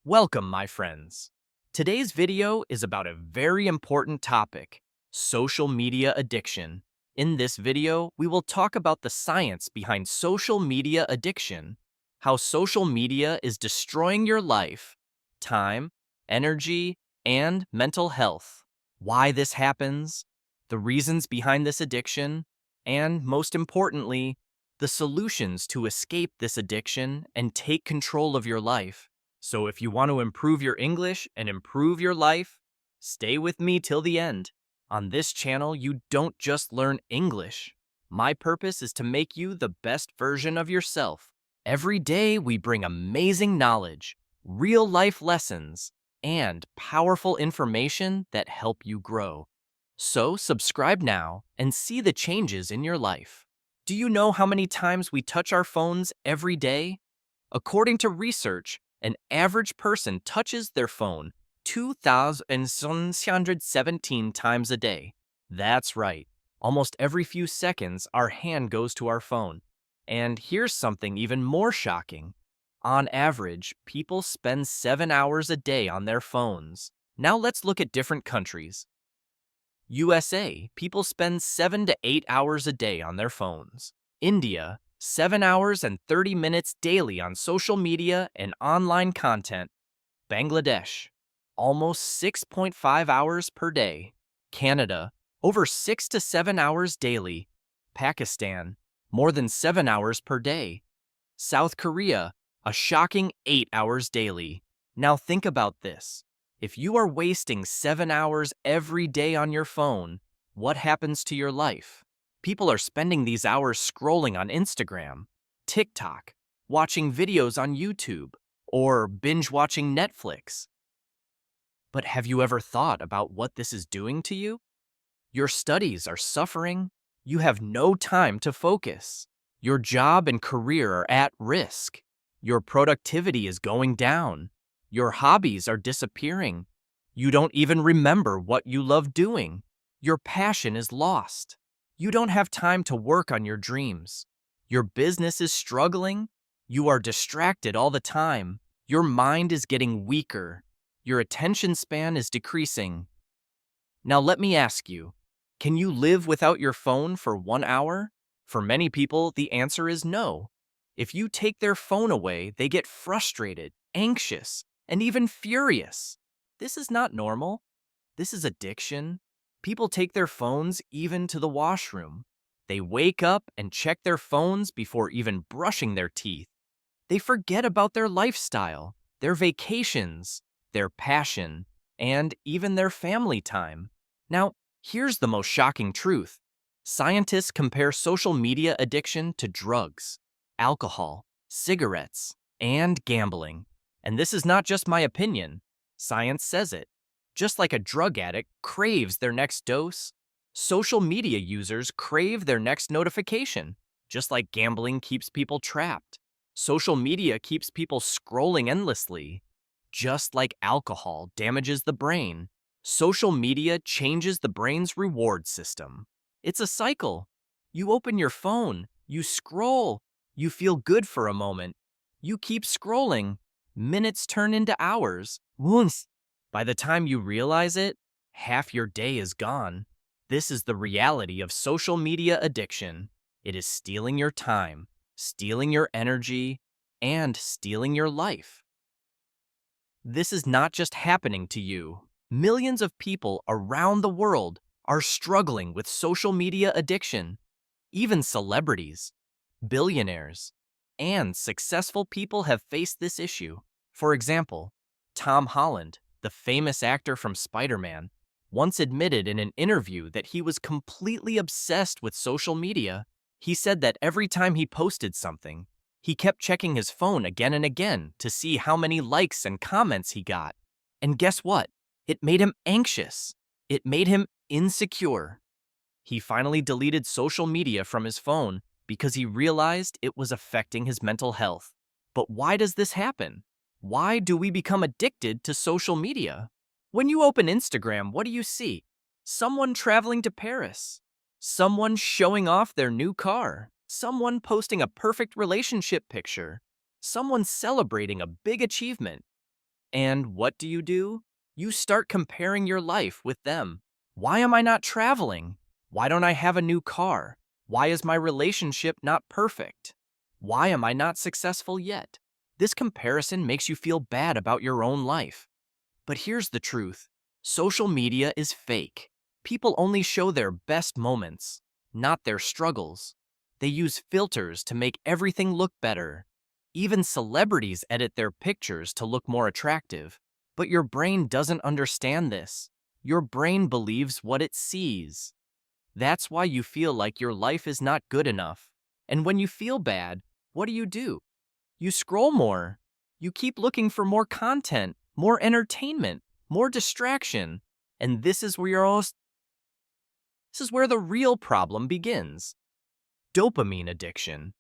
Welcome, my friends. Today's video is about a very important topic, social media addiction. In this video, we will talk about the science behind social media addiction, how social media is destroying your life, time, energy, and mental health, why this happens, the reasons behind this addiction, and most importantly, the solutions to escape this addiction and take control of your life. So if you want to improve your English and improve your life, stay with me till the end. On this channel, you don't just learn English. My purpose is to make you the best version of yourself. Every day, we bring amazing knowledge, real-life lessons, and powerful information that help you grow. So subscribe now and see the changes in your life. Do you know how many times we touch our phones every day? According to research, an average person touches their phone 2,617 times a day. That's right. Almost every few seconds, our hand goes to our phone. And here's something even more shocking. On average, people spend 7 hours a day on their phones. Now let's look at different countries. USA, people spend 7 to 8 hours a day on their phones. India, 7 hours and 30 minutes daily on social media and online content. Bangladesh, almost 6.5 hours per day. Canada, over 6 to 7 hours daily. Pakistan, more than 7 hours per day. South Korea, a shocking 8 hours daily. Now think about this. If you are wasting 7 hours every day on your phone, what happens to your life? People are spending these hours scrolling on Instagram, TikTok, watching videos on YouTube, or binge-watching Netflix. But have you ever thought about what this is doing to you? Your studies are suffering. You have no time to focus. Your job and career are at risk. Your productivity is going down. Your hobbies are disappearing. You don't even remember what you love doing. Your passion is lost. You don't have time to work on your dreams. Your business is struggling. You are distracted all the time. Your mind is getting weaker. Your attention span is decreasing. Now let me ask you, can you live without your phone for 1 hour? For many people, the answer is no. If you take their phone away, they get frustrated, anxious, and even furious. This is not normal. This is addiction. People take their phones even to the washroom. They wake up and check their phones before even brushing their teeth. They forget about their lifestyle, their vacations, their passion, and even their family time. Now, here's the most shocking truth. Scientists compare social media addiction to drugs, alcohol, cigarettes, and gambling. And this is not just my opinion. Science says it. Just like a drug addict craves their next dose, social media users crave their next notification. Just like gambling keeps people trapped, social media keeps people scrolling endlessly. Just like alcohol damages the brain, social media changes the brain's reward system. It's a cycle. You open your phone, you scroll, you feel good for a moment. You keep scrolling. Minutes turn into hours. Once. By the time you realize it, half your day is gone. This is the reality of social media addiction. It is stealing your time, stealing your energy, and stealing your life. This is not just happening to you. Millions of people around the world are struggling with social media addiction. Even celebrities, billionaires, and successful people have faced this issue. For example, Tom Holland, the famous actor from Spider-Man, once admitted in an interview that he was completely obsessed with social media. He said that every time he posted something, he kept checking his phone again and again to see how many likes and comments he got. And guess what? It made him anxious. It made him insecure. He finally deleted social media from his phone because he realized it was affecting his mental health. But why does this happen? Why do we become addicted to social media? When you open Instagram, what do you see? Someone traveling to Paris. Someone showing off their new car. Someone posting a perfect relationship picture. Someone celebrating a big achievement. And what do? You start comparing your life with them. Why am I not traveling? Why don't I have a new car? Why is my relationship not perfect? Why am I not successful yet? This comparison makes you feel bad about your own life. But here's the truth. Social media is fake. People only show their best moments, not their struggles. They use filters to make everything look better. Even celebrities edit their pictures to look more attractive. But your brain doesn't understand this. Your brain believes what it sees. That's why you feel like your life is not good enough. And when you feel bad, what do? You scroll more. You keep looking for more content, more entertainment, more distraction. And this is where the real problem begins. Dopamine addiction.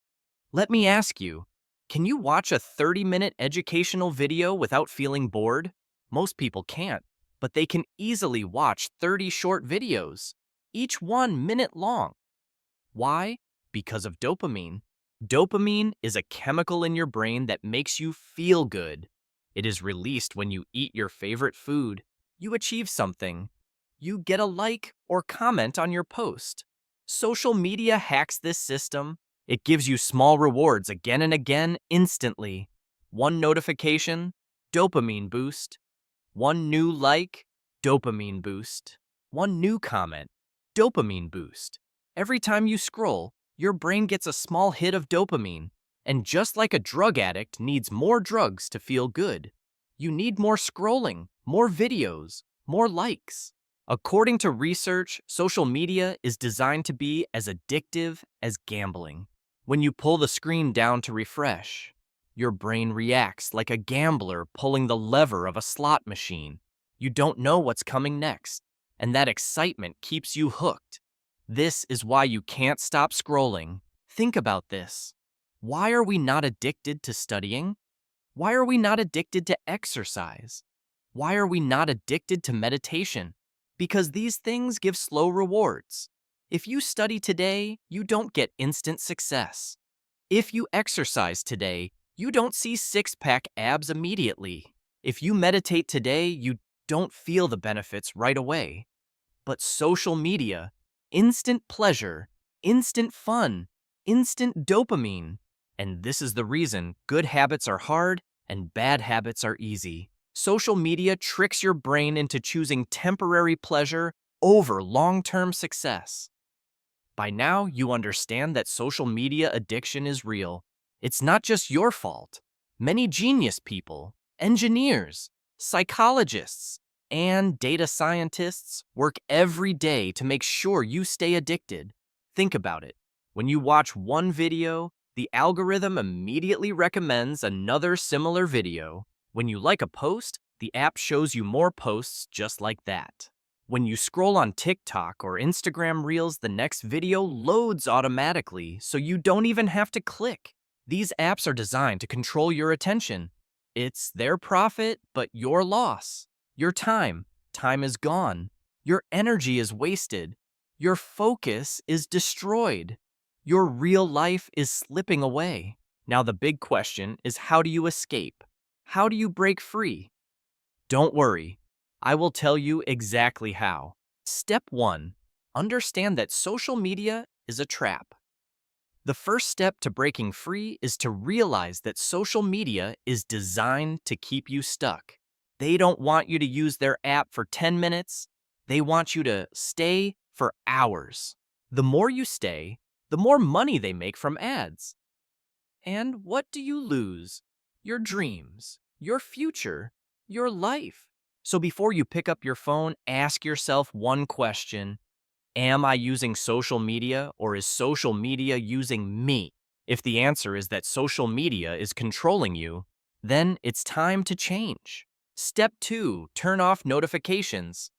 Let me ask you, can you watch a 30-minute educational video without feeling bored? Most people can't, but they can easily watch 30 short videos, each 1 minute long. Why? Because of dopamine. Dopamine is a chemical in your brain that makes you feel good. It is released when you eat your favorite food, you achieve something, you get a like or comment on your post. Social media hacks this system. It gives you small rewards again and again instantly. One notification, dopamine boost. One new like, dopamine boost. One new comment, dopamine boost. Every time you scroll, your brain gets a small hit of dopamine. And just like a drug addict needs more drugs to feel good, you need more scrolling, more videos, more likes. According to research, social media is designed to be as addictive as gambling. When you pull the screen down to refresh, your brain reacts like a gambler pulling the lever of a slot machine. You don't know what's coming next, and that excitement keeps you hooked. This is why you can't stop scrolling. Think about this. Why are we not addicted to studying? Why are we not addicted to exercise? Why are we not addicted to meditation? Because these things give slow rewards. If you study today, you don't get instant success. If you exercise today, you don't see six-pack abs immediately. If you meditate today, you don't feel the benefits right away. But social media, instant pleasure, instant fun, instant dopamine. And this is the reason good habits are hard and bad habits are easy. Social media tricks your brain into choosing temporary pleasure over long-term success. By now, you understand that social media addiction is real. It's not just your fault. Many genius people, engineers, psychologists, and data scientists work every day to make sure you stay addicted. Think about it. When you watch one video, the algorithm immediately recommends another similar video. When you like a post, the app shows you more posts just like that. When you scroll on TikTok or Instagram Reels, the next video loads automatically, so you don't even have to click. These apps are designed to control your attention. It's their profit, but your loss. Your time is gone. Your energy is wasted. Your focus is destroyed. Your real life is slipping away. Now the big question is, how do you escape? How do you break free? Don't worry, I will tell you exactly how. Step 1. Understand that social media is a trap. The first step to breaking free is to realize that social media is designed to keep you stuck. They don't want you to use their app for 10 minutes. They want you to stay for hours. The more you stay, the more money they make from ads. And what do you lose? Your dreams, your future, your life. So before you pick up your phone, ask yourself one question. Am I using social media, or is social media using me? If the answer is that social media is controlling you, then it's time to change. Step 2, turn off notifications.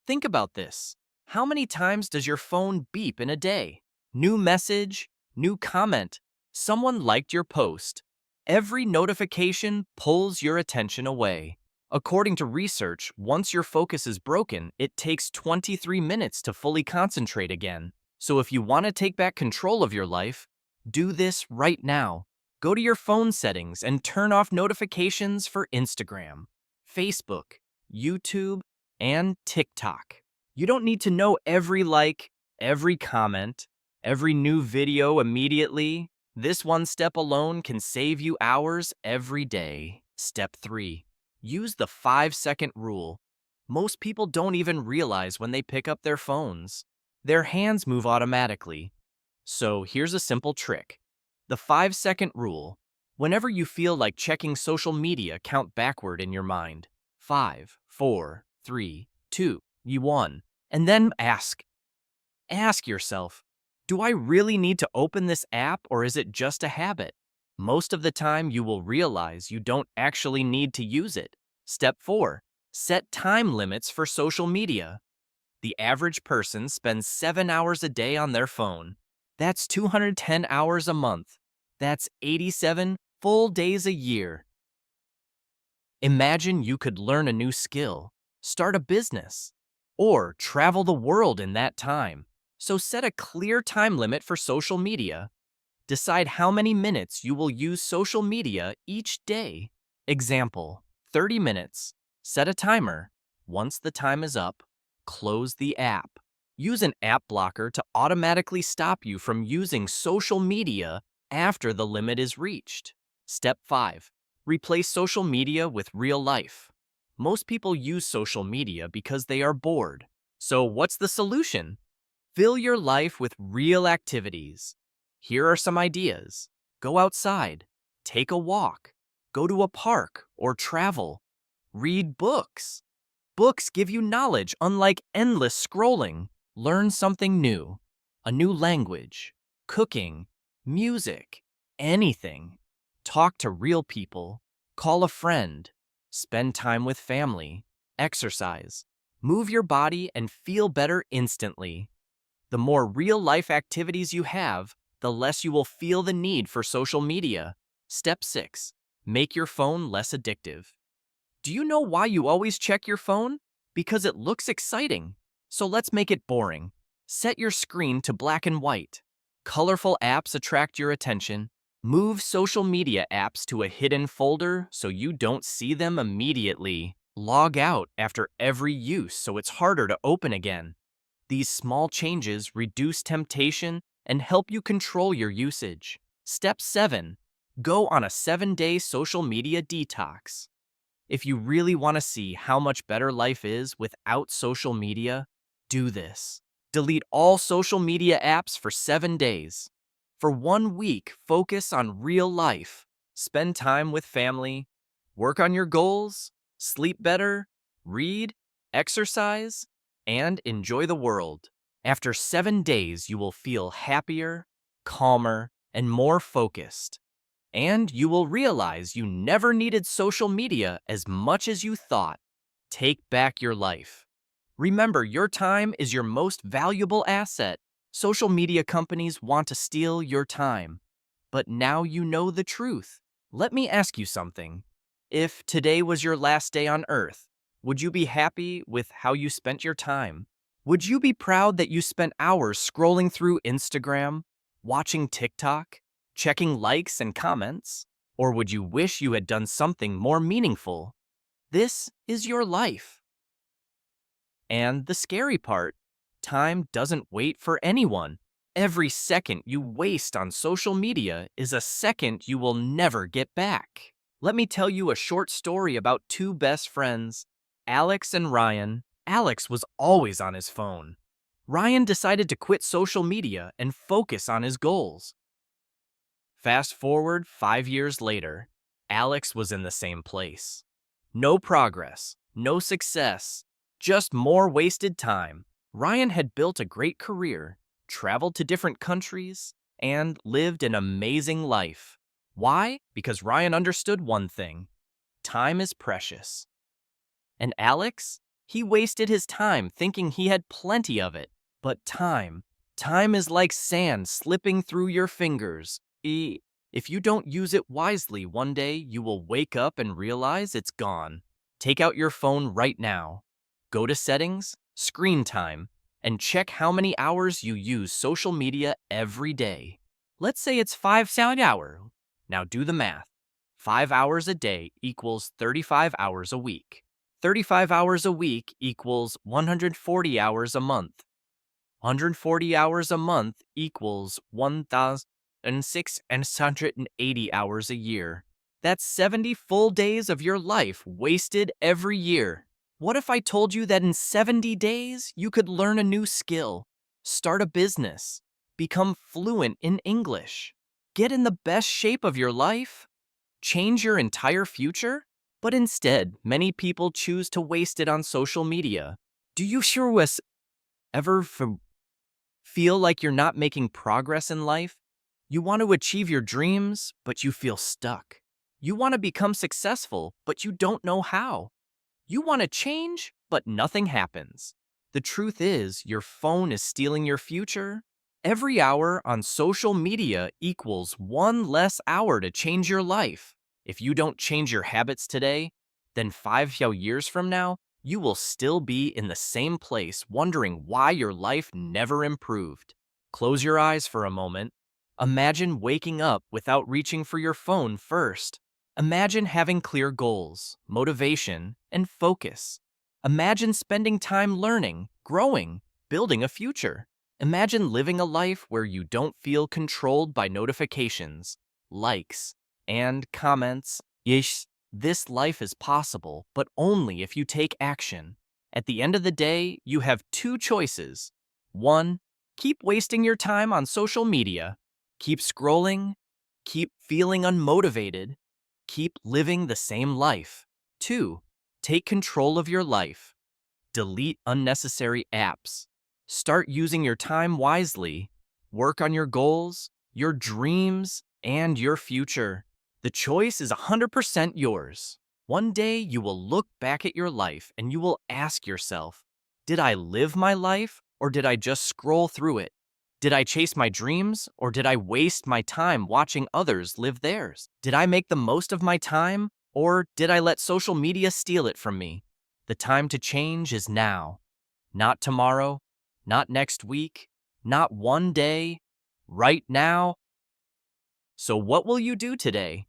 Think about this. How many times does your phone beep in a day? New message, new comment, someone liked your post. Every notification pulls your attention away. According to research, once your focus is broken, it takes 23 minutes to fully concentrate again. So if you want to take back control of your life, do this right now. Go to your phone settings and turn off notifications for Instagram, Facebook, YouTube, and TikTok. You don't need to know every like, every comment, every new video immediately. This one step alone can save you hours every day. Step 3. Use the 5-second rule. Most people don't even realize when they pick up their phones. Their hands move automatically. So here's a simple trick. The 5-second rule. Whenever you feel like checking social media, count backward in your mind. 5, 4, 3, 2, 1. And then ask yourself, do I really need to open this app or is it just a habit? Most of the time you will realize you don't actually need to use it. Step 4. Set time limits for social media. The average person spends 7 hours a day on their phone. That's 210 hours a month. That's 87 full days a year. Imagine you could learn a new skill, start a business, or travel the world in that time. So set a clear time limit for social media. Decide how many minutes you will use social media each day. Example, 30 minutes. Set a timer. Once the time is up, close the app. Use an app blocker to automatically stop you from using social media after the limit is reached. Step 5. Replace social media with real life. Most people use social media because they are bored. So what's the solution? Fill your life with real activities. Here are some ideas. Go outside, take a walk, go to a park or travel. Read books. Books give you knowledge unlike endless scrolling. Learn something new, a new language, cooking, music, anything. Talk to real people, call a friend, spend time with family, exercise. Move your body and feel better instantly. The more real-life activities you have, the less you will feel the need for social media. Step 6. Make your phone less addictive. Do you know why you always check your phone? Because it looks exciting. So let's make it boring. Set your screen to black and white. Colorful apps attract your attention. Move social media apps to a hidden folder so you don't see them immediately. Log out after every use so it's harder to open again. These small changes reduce temptation and help you control your usage. Step 7. Go on a 7-day social media detox. If you really want to see how much better life is without social media, do this. Delete all social media apps for 7 days. For 1 week, focus on real life. Spend time with family, work on your goals, sleep better, read, exercise, and enjoy the world. After 7 days, you will feel happier, calmer, and more focused. And you will realize you never needed social media as much as you thought. Take back your life. Remember, your time is your most valuable asset. Social media companies want to steal your time. But now you know the truth. Let me ask you something. If today was your last day on Earth, would you be happy with how you spent your time? Would you be proud that you spent hours scrolling through Instagram, watching TikTok, checking likes and comments? Or would you wish you had done something more meaningful? This is your life. And the scary part, time doesn't wait for anyone. Every second you waste on social media is a second you will never get back. Let me tell you a short story about 2 best friends, Alex and Ryan. Alex was always on his phone. Ryan decided to quit social media and focus on his goals. Fast forward 5 years later, Alex was in the same place. No progress, no success, just more wasted time. Ryan had built a great career, traveled to different countries, and lived an amazing life. Why? Because Ryan understood one thing: time is precious. And Alex? He wasted his time thinking he had plenty of it. But time is like sand slipping through your fingers. If you don't use it wisely, one day you will wake up and realize it's gone. Take out your phone right now. Go to Settings, Screen Time, and check how many hours you use social media every day. Let's say it's 5 hours. Now do the math. 5 hours a day equals 35 hours a week. 35 hours a week equals 140 hours a month. 140 hours a month equals 1,680 hours a year. That's 70 full days of your life wasted every year. What if I told you that in 70 days you could learn a new skill, start a business, become fluent in English, get in the best shape of your life, change your entire future? But instead, many people choose to waste it on social media. Do you sure was ever feel like you're not making progress in life? You want to achieve your dreams, but you feel stuck. You want to become successful, but you don't know how. You want to change, but nothing happens. The truth is, your phone is stealing your future. Every hour on social media equals one less hour to change your life. If you don't change your habits today, then 5 years from now, you will still be in the same place wondering why your life never improved. Close your eyes for a moment. Imagine waking up without reaching for your phone first. Imagine having clear goals, motivation, and focus. Imagine spending time learning, growing, building a future. Imagine living a life where you don't feel controlled by notifications, likes, and comments. Yes, this life is possible, but only if you take action. At the end of the day, you have two choices. 1. Keep wasting your time on social media. Keep scrolling. Keep feeling unmotivated. Keep living the same life. 2. Take control of your life. Delete unnecessary apps. Start using your time wisely. Work on your goals, your dreams, and your future. The choice is 100% yours. One day you will look back at your life and you will ask yourself, did I live my life or did I just scroll through it? Did I chase my dreams or did I waste my time watching others live theirs? Did I make the most of my time or did I let social media steal it from me? The time to change is now. Not tomorrow, not next week, not one day, right now. So what will you do today?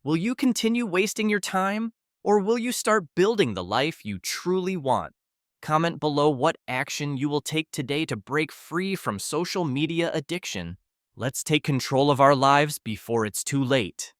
Will you continue wasting your time or will you start building the life you truly want? Comment below what action you will take today to break free from social media addiction. Let's take control of our lives before it's too late.